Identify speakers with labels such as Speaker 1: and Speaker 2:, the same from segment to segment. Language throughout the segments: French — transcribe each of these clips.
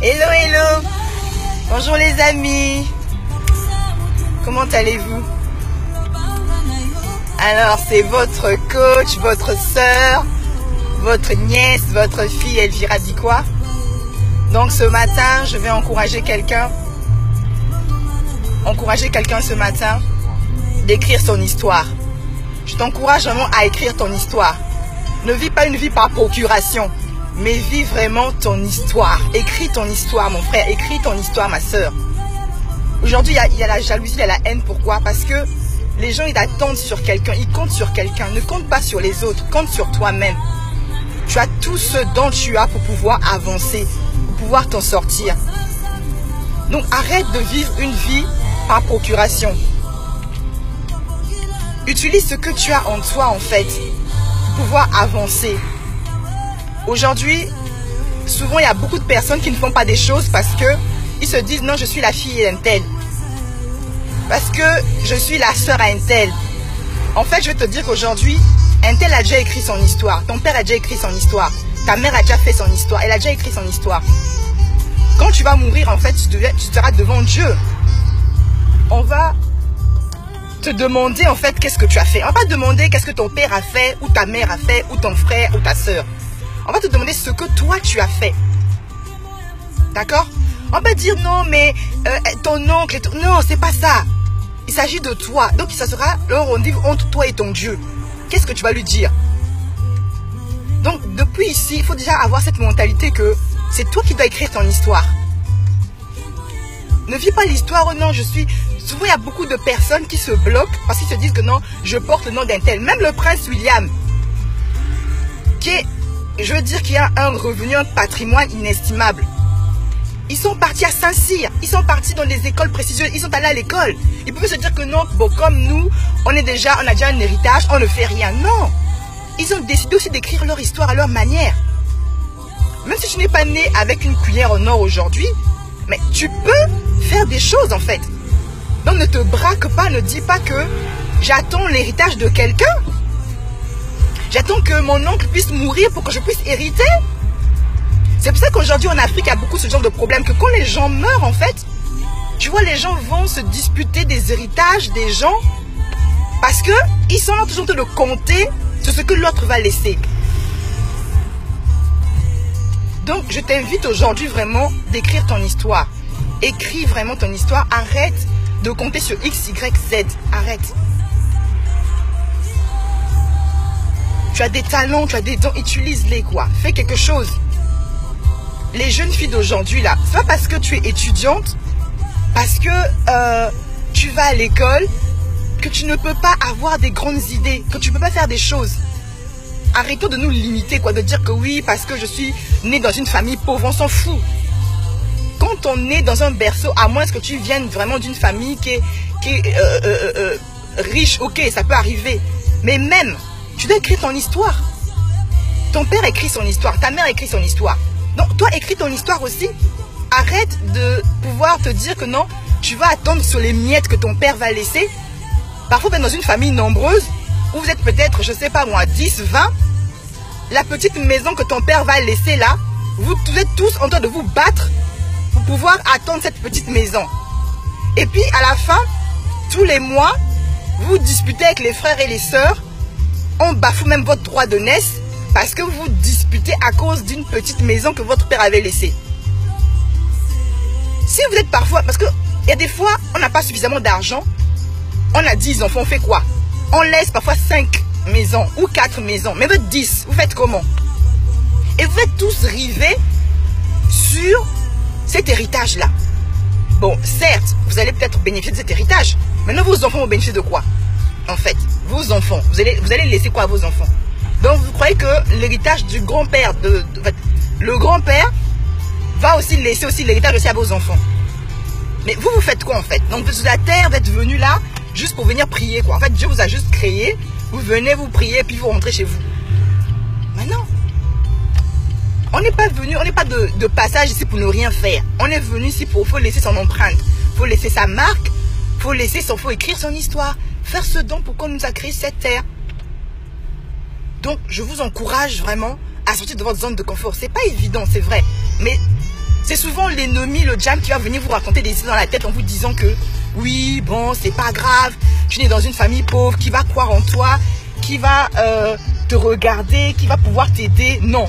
Speaker 1: Hello, hello. Bonjour les amis. Comment allez-vous? Alors, c'est votre coach, votre sœur, votre nièce, votre fille Elvira dit quoi? Donc ce matin, je vais encourager quelqu'un. Ce matin d'écrire son histoire. Je t'encourage vraiment à écrire ton histoire. Ne vis pas une vie par procuration, mais vis vraiment ton histoire. Écris ton histoire, mon frère. Écris ton histoire, ma soeur. Aujourd'hui, il y a la jalousie, il y a la haine. Pourquoi? Parce que les gens, ils attendent sur quelqu'un. Ils comptent sur quelqu'un. Ne compte pas sur les autres. Compte sur toi-même. Tu as tout ce dont tu as pour pouvoir avancer, pour pouvoir t'en sortir. Donc, arrête de vivre une vie par procuration. Utilise ce que tu as en toi, en fait, pour pouvoir avancer. Aujourd'hui, souvent, il y a beaucoup de personnes qui ne font pas des choses parce que ils se disent, non, je suis la fille d'un tel. Parce que je suis la sœur à un tel. En fait, je vais te dire qu'aujourd'hui, un tel a déjà écrit son histoire. Ton père a déjà écrit son histoire. Ta mère a déjà fait son histoire. Elle a déjà écrit son histoire. Quand tu vas mourir, en fait, tu seras devant Dieu. On va te demander, en fait, qu'est-ce que tu as fait. On va te demander qu'est-ce que ton père a fait, ou ta mère a fait, ou ton frère, ou ta sœur. On va te demander ce que toi, tu as fait. D'accord? On va dire, non, mais ton oncle... Non, c'est pas ça. Il s'agit de toi. Donc, ça sera le rendez-vous entre toi et ton Dieu. Qu'est-ce que tu vas lui dire? Donc, depuis ici, il faut déjà avoir cette mentalité que c'est toi qui dois écrire ton histoire. Ne vis pas l'histoire, oh non, je suis... Souvent, il y a beaucoup de personnes qui se bloquent parce qu'ils se disent que non, je porte le nom d'un tel. Même le prince William, qui est, je veux dire, qui a un revenu, un patrimoine inestimable. Ils sont partis à Saint-Cyr, ils sont partis dans les écoles prestigieuses, ils sont allés à l'école. Ils pouvaient se dire que non, bon, comme nous, on a déjà un héritage, on ne fait rien. Non, ils ont décidé aussi d'écrire leur histoire à leur manière. Même si tu n'es pas né avec une cuillère en or aujourd'hui, mais tu peux faire des choses en fait. Donc ne te braque pas, ne dis pas que j'attends l'héritage de quelqu'un. J'attends que mon oncle puisse mourir pour que je puisse hériter. C'est pour ça qu'aujourd'hui en Afrique, il y a beaucoup ce genre de problème. Que quand les gens meurent en fait, tu vois, les gens vont se disputer des héritages des gens parce qu'ils sont là toujours en train de compter sur ce que l'autre va laisser. Donc je t'invite aujourd'hui vraiment d'écrire ton histoire. Écris vraiment ton histoire. Arrête de compter sur X, Y, Z. Arrête. Tu as des talents, tu as des dons, utilise-les quoi. Fais quelque chose. Les jeunes filles d'aujourd'hui là, c'est pas parce que tu es étudiante, parce que tu vas à l'école, que tu ne peux pas avoir des grandes idées, que tu ne peux pas faire des choses. Arrêtons de nous limiter quoi, de dire que oui, parce que je suis née dans une famille pauvre, on s'en fout. Quand on est dans un berceau, à moins que tu viennes vraiment d'une famille qui est riche, ok, ça peut arriver. Mais même, tu dois écrire ton histoire. Ton père écrit son histoire, ta mère écrit son histoire. Donc, toi, écris ton histoire aussi. Arrête de pouvoir te dire que non, tu vas attendre sur les miettes que ton père va laisser. Parfois, vous êtes dans une famille nombreuse, où vous êtes peut-être, je sais pas moi, 10, 20. La petite maison que ton père va laisser là, vous êtes tous en train de vous battre pour pouvoir attendre cette petite maison. Et puis, à la fin, tous les mois, vous disputez avec les frères et les sœurs. On bafoue même votre droit de naissance parce que vous disputez à cause d'une petite maison que votre père avait laissée. Si vous êtes parfois... Parce qu'il y a des fois, on n'a pas suffisamment d'argent. On a 10 enfants, on fait quoi? On laisse parfois 5 maisons ou 4 maisons. Mais votre 10, vous faites comment? Et vous êtes tous rivés sur cet héritage-là. Bon, certes, vous allez peut-être bénéficier de cet héritage. Maintenant, vos enfants vont bénéficier de quoi? En fait, vos enfants, vous allez laisser quoi à vos enfants? Donc, vous croyez que l'héritage du grand-père, le grand-père va aussi laisser l'héritage aussi à vos enfants. Mais vous, vous faites quoi en fait? Donc, vous êtes sur la terre, vous êtes venus là juste pour venir prier quoi. En fait, Dieu vous a juste créé, vous venez, vous priez, puis vous rentrez chez vous. Mais non. On n'est pas venu, on n'est pas de passage ici pour ne rien faire. On est venu ici faut laisser son empreinte, faut laisser sa marque, faut écrire son histoire, faire ce don pour qu'on nous a créé cette terre. Donc, je vous encourage vraiment à sortir de votre zone de confort. C'est pas évident, c'est vrai. Mais c'est souvent l'ennemi, le jam, qui va venir vous raconter des histoires dans la tête en vous disant que oui, bon, c'est pas grave, tu nais dans une famille pauvre, qui va croire en toi, qui va te regarder, qui va pouvoir t'aider. Non.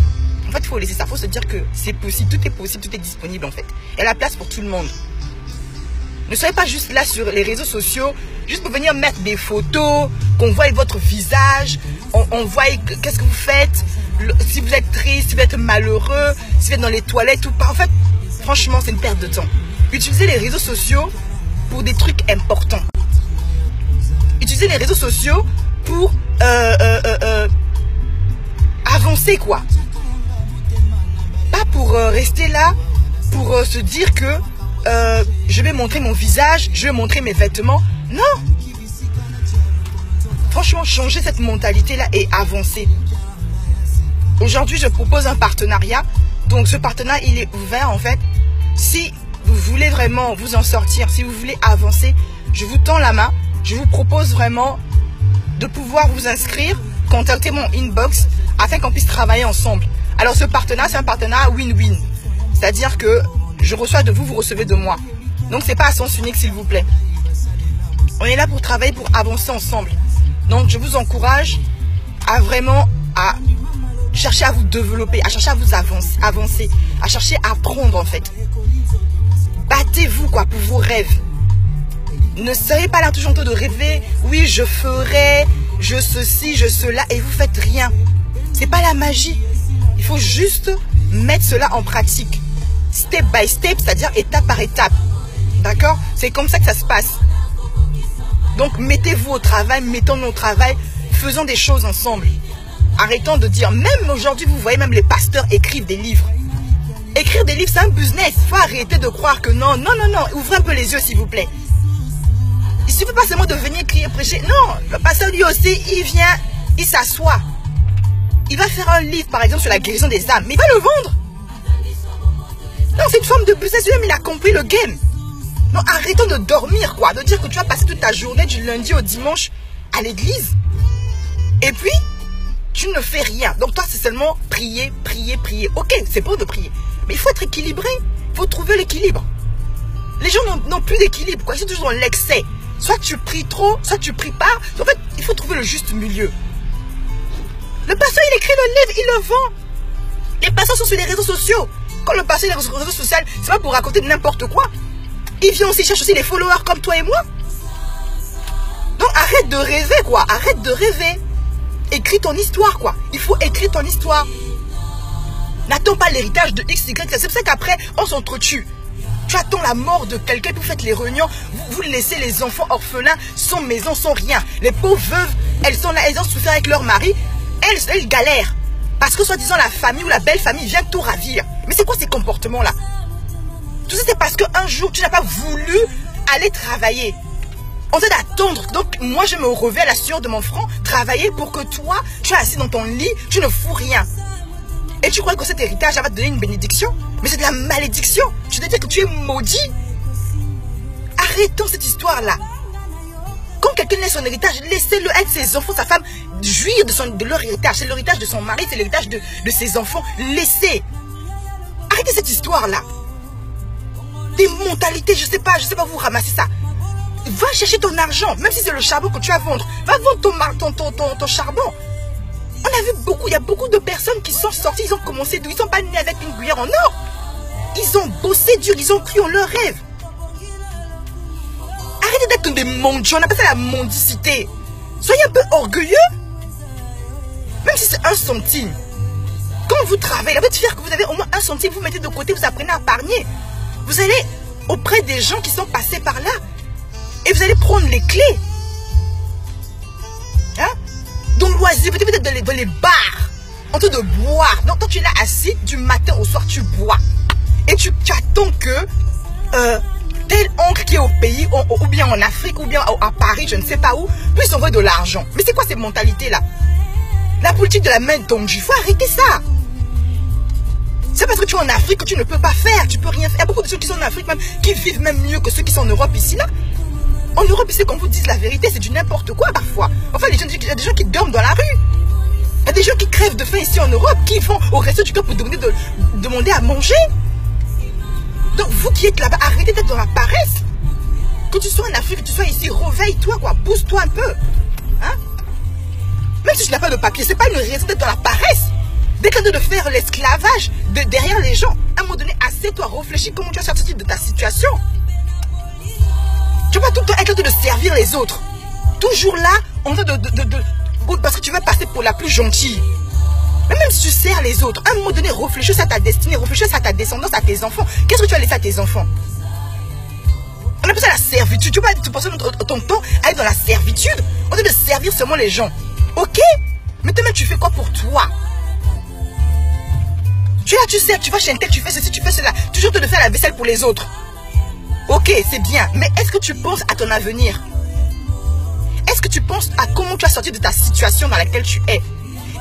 Speaker 1: En fait, il faut laisser ça. Il faut se dire que c'est possible, tout est disponible en fait. Il y a la place pour tout le monde. Ne soyez pas juste là sur les réseaux sociaux, juste pour venir mettre des photos, qu'on voie votre visage, on voit qu'est-ce que vous faites, si vous êtes triste, si vous êtes malheureux, si vous êtes dans les toilettes ou pas. En fait, franchement, c'est une perte de temps. Utilisez les réseaux sociaux pour des trucs importants. Utilisez les réseaux sociaux pour avancer, quoi. Pas pour rester là, pour se dire que je vais montrer mon visage, je vais montrer mes vêtements. Non. Franchement, changez cette mentalité-là et avancez. Aujourd'hui, je propose un partenariat. Donc, ce partenariat, il est ouvert, en fait. Si vous voulez vraiment vous en sortir, si vous voulez avancer, je vous tends la main. Je vous propose vraiment de pouvoir vous inscrire, contacter mon inbox, afin qu'on puisse travailler ensemble. Alors, ce partenariat, c'est un partenariat win-win. C'est-à-dire que je reçois de vous, vous recevez de moi. Donc, c'est pas à sens unique, s'il vous plaît. On est là pour travailler, pour avancer ensemble. Donc, je vous encourage à vraiment chercher à vous développer, à chercher à vous avancer, à chercher à apprendre, en fait. Battez-vous, quoi, pour vos rêves. Ne soyez pas là toujours en train de rêver. Oui, je ferai, je ceci, je cela, et vous faites rien. C'est pas la magie. Il faut juste mettre cela en pratique. Step by step, c'est-à-dire étape par étape. D'accord? C'est comme ça que ça se passe. Donc, mettez-vous au travail, mettons-nous au travail, faisons des choses ensemble. Arrêtons de dire, même aujourd'hui, vous voyez, même les pasteurs écrivent des livres. Écrire des livres, c'est un business. Il faut arrêter de croire que non, non, non, non. Ouvrez un peu les yeux, s'il vous plaît. Il ne suffit pas seulement de venir crier, prêcher. Non, le pasteur lui aussi, il vient, il s'assoit. Il va faire un livre, par exemple, sur la guérison des âmes. Mais il va le vendre. Non, c'est une forme de business. Lui-même, il a compris le game. Non, arrêtons de dormir, quoi. De dire que tu vas passer toute ta journée du lundi au dimanche à l'église. Et puis, tu ne fais rien. Donc, toi, c'est seulement prier, prier, prier. Ok, c'est bon de prier. Mais il faut être équilibré. Il faut trouver l'équilibre. Les gens n'ont plus d'équilibre, quoi. Ils sont toujours dans l'excès. Soit tu pries trop, soit tu pries pas. En fait, il faut trouver le juste milieu. Le pasteur, il écrit le livre, il le vend. Les pasteurs sont sur les réseaux sociaux. Quand le pasteur est sur les réseaux sociaux, c'est pas pour raconter n'importe quoi. Il vient aussi chercher aussi des followers comme toi et moi. Donc arrête de rêver, quoi. Arrête de rêver. Écris ton histoire, quoi. Il faut écrire ton histoire. N'attends pas l'héritage de X, Y. C'est pour ça qu'après, on s'entretue. Tu attends la mort de quelqu'un, puis vous faites les réunions. Vous laissez les enfants orphelins, sans maison, sans rien. Les pauvres veuves, elles sont là, elles ont souffert avec leur mari. Elles galèrent. Parce que soi-disant la famille ou la belle famille vient tout ravir. Mais c'est quoi ces comportements-là? Tout ça, c'est parce qu'un jour, tu n'as pas voulu aller travailler. On t'a d'attendre. Donc, moi, je me revais à la sueur de mon front, travailler pour que toi, tu es assis dans ton lit, tu ne fous rien. Et tu crois que cet héritage va te donner une bénédiction? Mais c'est de la malédiction. Tu te dis que tu es maudit. Arrêtons cette histoire-là. Quand quelqu'un laisse son héritage, laissez-le être ses enfants, sa femme, jouir de leur héritage. C'est l'héritage de son mari, c'est l'héritage de ses enfants. Laissez. Arrêtez cette histoire-là. Des mentalités, je sais pas vous ramasser ça. Va chercher ton argent, même si c'est le charbon que tu vas vendre. Va vendre ton charbon. On a vu beaucoup, il y a beaucoup de personnes qui sont sorties, ils ont commencé d'où? Ils ne sont pas nés avec une cuillère en or. Ils ont bossé dur, ils ont cru en leur rêve. Arrêtez d'être des mendiants, on appelle ça la mendicité. Soyez un peu orgueilleux. Même si c'est 1 centime. Quand vous travaillez, la faire que vous avez au moins 1 centime, vous mettez de côté, vous apprenez à épargner. Vous allez auprès des gens qui sont passés par là. Et vous allez prendre les clés. Hein? Dans loisir, peut-être dans les bars, en train de boire. Donc, toi, tu es là assis, du matin au soir, tu bois. Et tu attends que tel oncle qui est au pays, ou bien en Afrique, ou bien à Paris, je ne sais pas où, puisse envoyer de l'argent. Mais c'est quoi ces mentalités-là? La politique de la main tendue, il faut arrêter ça. C'est parce que tu es en Afrique que tu ne peux pas faire, tu peux rien faire. Il y a beaucoup de ceux qui sont en Afrique même, qui vivent même mieux que ceux qui sont en Europe ici, là. En Europe, c'est qu'on vous dise la vérité, c'est du n'importe quoi parfois. Enfin, il y a des gens qui dorment dans la rue. Il y a des gens qui crèvent de faim ici en Europe, qui vont au resto du cœur pour demander à manger. Donc vous qui êtes là-bas, arrêtez d'être dans la paresse. Que tu sois en Afrique, que tu sois ici, réveille-toi, quoi, pousse-toi un peu. Hein? Même si tu n'as pas de papier, c'est pas une raison d'être dans la paresse. D'être de faire l'esclavage derrière les gens. À un moment donné, assieds-toi, réfléchis comment tu vas sortir de ta situation. Tu ne vas pas tout le temps être là de servir les autres. Toujours là, on va parce que tu veux passer pour la plus gentille. Mais même si tu sers les autres, à un moment donné, réfléchis à ta destinée, réfléchis à ta descendance, à tes enfants. Qu'est-ce que tu vas laisser à tes enfants? On appelle ça la servitude. Tu vas passer ton temps à être dans la servitude. On doit servir seulement les gens. Ok? Mais toi-même, tu fais quoi pour toi? Tu es là, tu sers, tu vas chez un tel, tu fais ceci, tu fais cela. Toujours te faire la vaisselle pour les autres. Ok, c'est bien. Mais est-ce que tu penses à ton avenir? Est-ce que tu penses à comment tu vas sortir de ta situation dans laquelle tu es?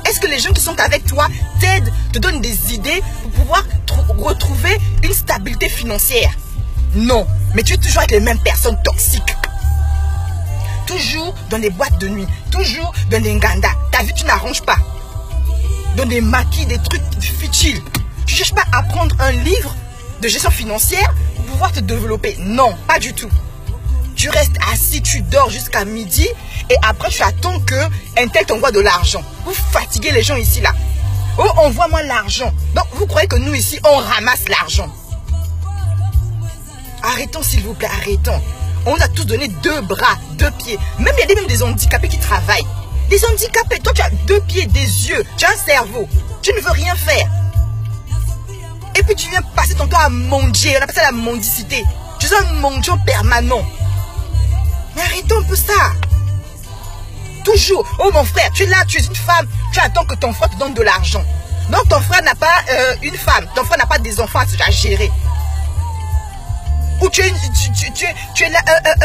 Speaker 1: Est-ce que les gens qui sont avec toi t'aident, te donnent des idées pour pouvoir retrouver une stabilité financière? Non, mais tu es toujours avec les mêmes personnes toxiques. Toujours dans des boîtes de nuit, toujours dans des nganda. Ta vie, tu n'arranges pas. Dans des maquis, des trucs futiles. Tu ne cherches pas à prendre un livre de gestion financière pour pouvoir te développer. Non, pas du tout. Tu restes assis, tu dors jusqu'à midi et après tu attends qu'un tel t'envoie de l'argent. Vous fatiguez les gens ici là. Oh, envoie-moi l'argent. Donc vous croyez que nous ici on ramasse l'argent? Arrêtons s'il vous plaît, arrêtons. On a tous donné 2 bras, 2 pieds. Même il y a même des handicapés qui travaillent. Des handicapés, toi tu as 2 pieds, des yeux, tu as un cerveau. Tu ne veux rien faire. Et puis tu viens passer ton temps à mendier. On appelle ça la mendicité. Tu es un mendiant permanent. Mais arrêtons un peu ça. Toujours. Oh mon frère, tu es là, tu es une femme. Tu attends que ton frère te donne de l'argent. Donc ton frère n'a pas une femme. Ton frère n'a pas des enfants à gérer. Ou tu es là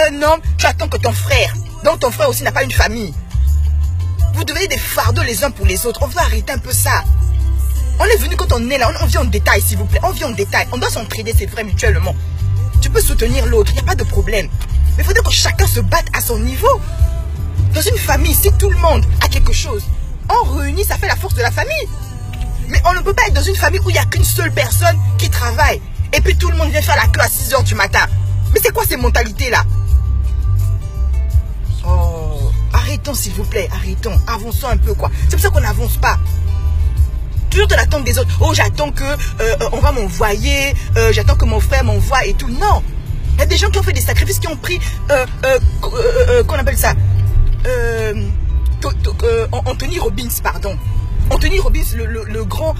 Speaker 1: un homme. Tu attends que ton frère. Donc ton frère aussi n'a pas une famille. Vous devenez des fardeaux les uns pour les autres. On veut arrêter un peu ça. On est venu quand on est là. On vient en détail s'il vous plaît. On vient en détail. On doit s'entraider, c'est vrai, mutuellement. Tu peux soutenir l'autre. Il n'y a pas de problème. Mais il faudrait que chacun se batte à son niveau. Dans une famille, si tout le monde a quelque chose, on réunit, ça fait la force de la famille. Mais on ne peut pas être dans une famille où il n'y a qu'une seule personne qui travaille. Et puis tout le monde vient faire la queue à 6 h du matin. Mais c'est quoi ces mentalités-là? Oh, arrêtons s'il vous plaît, arrêtons. Avançons un peu quoi. C'est pour ça qu'on n'avance pas. Toujours de l'attente des autres. Oh, j'attends que on va m'envoyer, j'attends que mon frère m'envoie et tout. Non. Il y a des gens qui ont fait des sacrifices, qui ont pris, qu'on appelle ça, Anthony Robbins, pardon. Anthony Robbins, le grand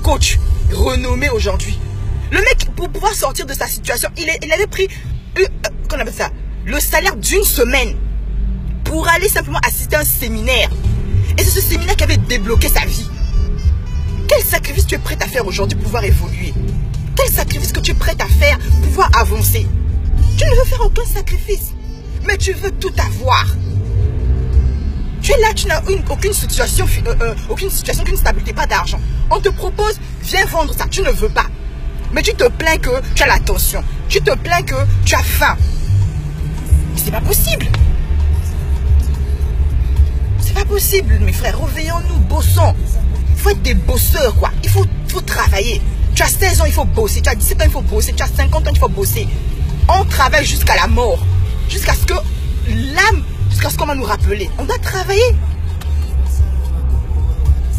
Speaker 1: coach renommé aujourd'hui. Le mec, pour pouvoir sortir de sa situation, il avait pris, qu'on appelle ça, le salaire d'une semaine pour aller simplement assister à un séminaire. Et c'est ce séminaire qui avait débloqué sa vie. Quel sacrifice tu es prêt à faire aujourd'hui pour pouvoir évoluer? Quel sacrifice que tu es prêt à faire pour pouvoir avancer? Tu ne veux faire aucun sacrifice, mais tu veux tout avoir. Tu es là, tu n'as aucune situation, aucune stabilité, pas d'argent. On te propose, viens vendre ça, tu ne veux pas. Mais tu te plains que tu as la tension. Tu te plains que tu as faim. C'est pas possible. C'est pas possible, mes frères. Réveillons-nous, bossons. Il faut être des bosseurs, quoi. Il faut travailler. Tu as 16 ans, il faut bosser. Tu as 17 ans, il faut bosser. Tu as 50 ans, il faut bosser. On travaille jusqu'à la mort. Jusqu'à ce que l'âme, jusqu'à ce qu'on va nous rappeler. On doit travailler.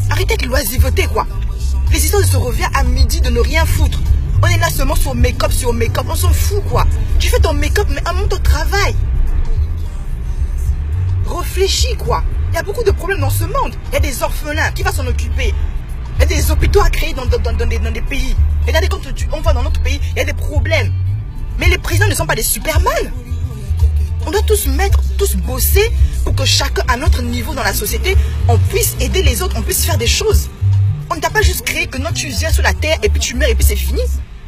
Speaker 1: Arrêtez avec l'oisiveté, quoi. Les histoires de se revient à midi, de ne rien foutre. On est là seulement sur make-up, on s'en fout, quoi. Tu fais ton make-up, mais en même temps, travail. Réfléchis, quoi. Il y a beaucoup de problèmes dans ce monde. Il y a des orphelins, qui va s'en occuper? Il y a des hôpitaux à créer dans des pays. Regardez, quand on va dans notre pays, il y a des problèmes. Mais les présidents ne sont pas des superman. On doit tous bosser pour que chacun, à notre niveau dans la société, on puisse aider les autres, on puisse faire des choses. On ne t'a pas juste créé que non, tu viens sur la terre et puis tu meurs et puis c'est fini.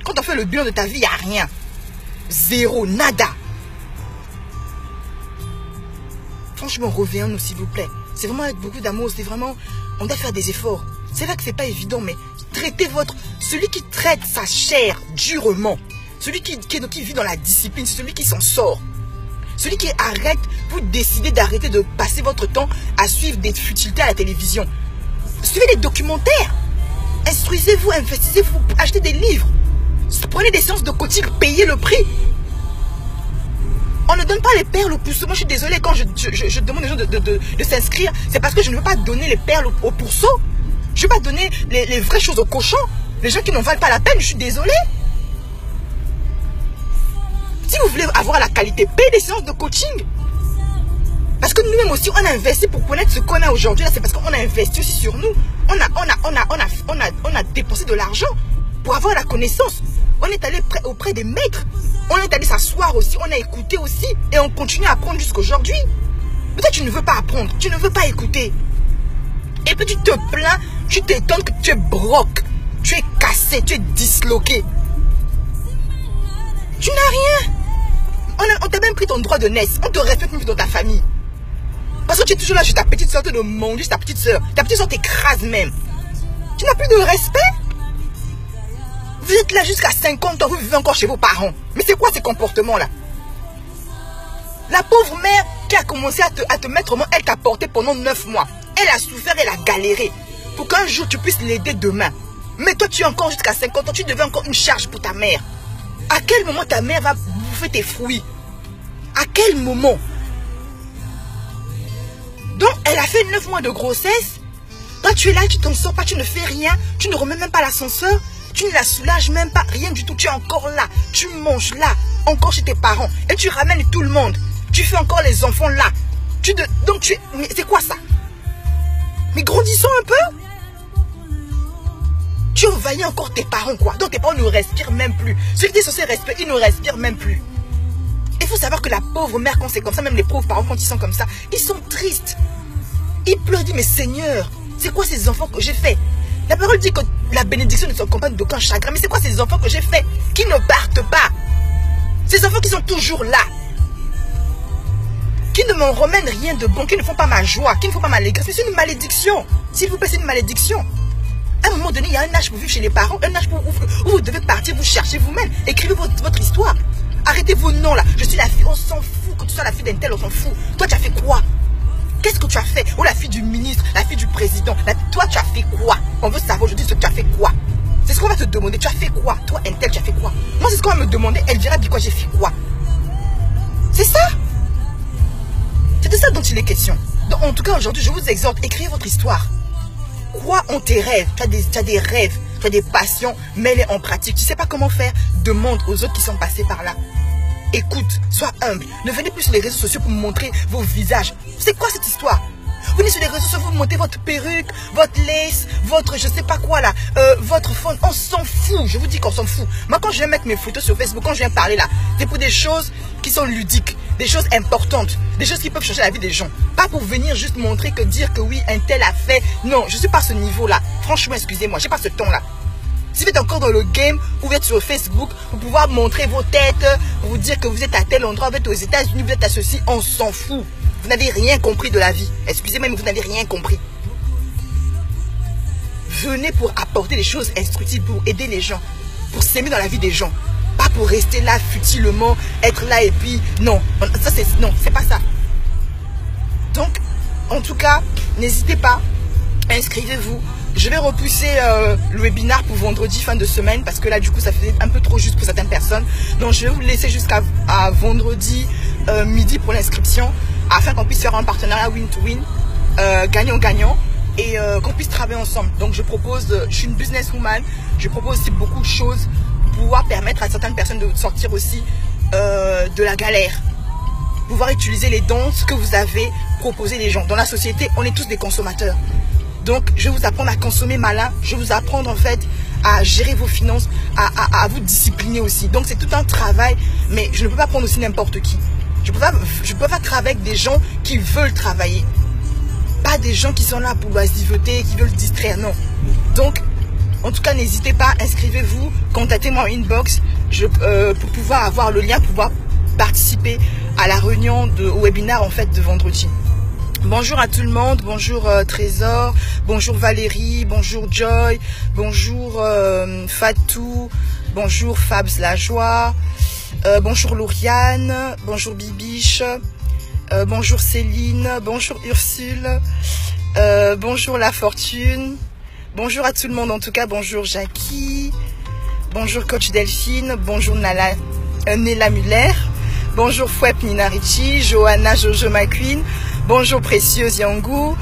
Speaker 1: Quand on fait le bilan de ta vie, il n'y a rien. Zéro, nada. Franchement, revenons-nous s'il vous plaît. C'est vraiment avec beaucoup d'amour, c'est vraiment... On doit faire des efforts. C'est vrai que c'est pas évident, mais traitez celui qui traite sa chair durement, celui qui vit dans la discipline, c'est celui qui s'en sort. Celui qui arrête, vous décidez d'arrêter de passer votre temps à suivre des futilités à la télévision. Suivez des documentaires. Instruisez-vous, investissez-vous, achetez des livres. Prenez des séances de coaching, payez le prix. On ne donne pas les perles au pourceau. Moi, je suis désolée, quand je demande aux gens de s'inscrire, c'est parce que je ne veux pas donner les perles au pourceau. Je ne veux pas donner les vraies choses aux cochons. Les gens qui n'en valent pas la peine, je suis désolée. Si vous voulez avoir la qualité, payez des séances de coaching. Parce que nous-mêmes aussi, on a investi pour connaître ce qu'on a aujourd'hui. Là, c'est parce qu'on a investi aussi sur nous. On a dépensé de l'argent pour avoir la connaissance. On est allé auprès des maîtres. On est allé s'asseoir aussi. On a écouté aussi. Et on continue à apprendre jusqu'à aujourd'hui. Peut-être tu ne veux pas apprendre. Tu ne veux pas écouter. Et puis tu te plains. Tu t'étonnes que tu es broke. Tu es cassé. Tu es disloqué. Tu n'as rien. On t'a même pris ton droit de naissance. On te respecte même dans ta famille. Parce que tu es toujours là chez ta petite soeur, de manger ta petite soeur. Ta petite soeur t'écrase même. Tu n'as plus de respect. Vous êtes là jusqu'à 50 ans, vous vivez encore chez vos parents. Mais c'est quoi ces comportements-là? La pauvre mère qui a commencé à te mettre au monde, elle t'a porté pendant 9 mois. Elle a souffert, elle a galéré. Pour qu'un jour tu puisses l'aider demain. Mais toi tu es encore jusqu'à 50 ans, tu deviens encore une charge pour ta mère. À quel moment ta mère va bouffer tes fruits? À quel moment? Donc elle a fait 9 mois de grossesse. Toi tu es là, tu t'en sors pas, tu ne fais rien. Tu ne remets même pas l'ascenseur. Tu ne la soulages même pas, rien du tout. Tu es encore là. Tu manges là, encore chez tes parents. Et tu ramènes tout le monde. Tu fais encore les enfants là. Donc tu es... Mais c'est quoi ça? Mais grandissons un peu. Tu envahis encore tes parents, quoi. Donc tes parents ne respirent même plus. Ceux qui sont censés respirer, ils ne respirent même plus. Il faut savoir que la pauvre mère, quand c'est comme ça, même les pauvres parents, quand ils sont comme ça, ils sont tristes. Ils pleurent, ils disent, mais Seigneur, c'est quoi ces enfants que j'ai fait? La parole dit que la bénédiction ne s'accompagne d'aucun chagrin. Mais c'est quoi ces enfants que j'ai fait qui ne partent pas? Ces enfants qui sont toujours là. Qui ne m'en remènent rien de bon, qui ne font pas ma joie, qui ne font pas ma allégresse. Mais c'est une malédiction. S'il vous plaît, c'est une malédiction. À un moment donné, il y a un âge pour vivre chez les parents, un âge où vous devez partir, vous chercher vous-même. Écrivez votre histoire. Arrêtez vos noms là. Je suis la fille, on s'en fout. Que tu sois la fille d'un tel, on s'en fout. Toi, tu as fait quoi? Qu'est-ce que tu as fait? Ou la fille du ministre, la fille du président. Toi, tu as fait quoi? On veut savoir aujourd'hui ce que tu as fait quoi? C'est ce qu'on va te demander. Tu as fait quoi? Toi, un tel, tu as fait quoi? Moi, c'est ce qu'on va me demander. Elle dira, dis quoi, j'ai fait quoi? C'est ça? C'est de ça dont il est question. Donc, en tout cas, aujourd'hui, je vous exhorte, écrivez votre histoire. Crois en tes rêves. Tu as des rêves, tu as des passions, mets-les en pratique. Tu ne sais pas comment faire? Demande aux autres qui sont passés par là. Écoute, sois humble. Ne venez plus sur les réseaux sociaux pour me montrer vos visages. C'est quoi cette histoire? Venez sur les réseaux sociaux, vous montez votre perruque, votre lace, votre je sais pas quoi là, votre fond. On s'en fout. Je vous dis qu'on s'en fout. Moi, quand je viens mettre mes photos sur Facebook, quand je viens parler là, c'est pour des choses qui sont ludiques, des choses importantes, des choses qui peuvent changer la vie des gens. Pas pour venir juste montrer que dire que oui, un tel a fait. Non, je suis pas à ce niveau-là. Franchement, excusez-moi, j'ai pas ce ton-là. Si vous êtes encore dans le game, vous êtes sur Facebook, pour pouvoir montrer vos têtes, pour vous dire que vous êtes à tel endroit, vous êtes aux États-Unis, vous êtes à ceci, on s'en fout. Vous n'avez rien compris de la vie. Excusez-moi, mais vous n'avez rien compris. Venez pour apporter des choses instructives, pour aider les gens, pour s'aimer dans la vie des gens. Pas pour rester là futilement, être là et puis... Non, ça c'est pas ça. Donc, en tout cas, n'hésitez pas, inscrivez-vous. Je vais repousser le webinaire pour vendredi, fin de semaine, parce que là, du coup, ça fait un peu trop juste pour certaines personnes. Donc, je vais vous laisser jusqu'à vendredi midi pour l'inscription, afin qu'on puisse faire un partenariat win-to-win, gagnant-gagnant, et qu'on puisse travailler ensemble. Donc, je suis une businesswoman, je propose aussi beaucoup de choses pour pouvoir permettre à certaines personnes de sortir aussi de la galère. Pouvoir utiliser les dons que vous avez proposé les gens. Dans la société, on est tous des consommateurs. Donc, je vais vous apprendre à consommer malin. Je vais vous apprendre en fait à gérer vos finances, à vous discipliner aussi. Donc, c'est tout un travail, mais je ne peux pas prendre aussi n'importe qui. Je peux pas travailler avec des gens qui veulent travailler. Pas des gens qui sont là pour oisiveter, qui veulent distraire, non. Donc, en tout cas, n'hésitez pas, inscrivez-vous, contactez-moi en inbox pour pouvoir avoir le lien, pour pouvoir participer à la réunion au webinaire en fait de vendredi. Bonjour à tout le monde, bonjour Trésor, bonjour Valérie, bonjour Joy, bonjour Fatou, bonjour Fabs la joie, Bonjour Lauriane, bonjour Bibiche, bonjour Céline, bonjour Ursule, bonjour La Fortune, bonjour à tout le monde en tout cas, bonjour Jackie, bonjour Coach Delphine, bonjour Nella Muller, bonjour Fouep Nina Ricci, Johanna Jojo McQueen, bonjour Précieuse Yangou.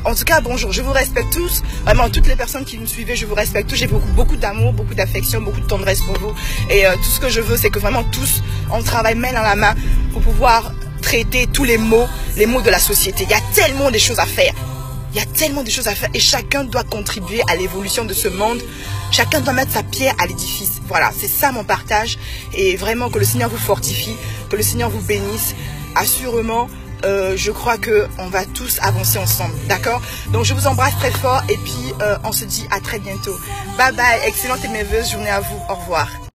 Speaker 1: En tout cas, bonjour, je vous respecte tous. Vraiment, toutes les personnes qui nous suivez, je vous respecte tous. J'ai beaucoup d'amour, beaucoup d'affection, beaucoup de tendresse pour vous. Et tout ce que je veux, c'est que vraiment tous, on travaille main dans la main pour pouvoir traiter tous les maux de la société. Il y a tellement de choses à faire. Il y a tellement de choses à faire et chacun doit contribuer à l'évolution de ce monde. Chacun doit mettre sa pierre à l'édifice. Voilà, c'est ça mon partage. Et vraiment, que le Seigneur vous fortifie, que le Seigneur vous bénisse. Assurément, je crois qu'on va tous avancer ensemble, d'accord? Donc je vous embrasse très fort et puis on se dit à très bientôt. Bye bye, excellente et merveilleuse journée à vous, au revoir.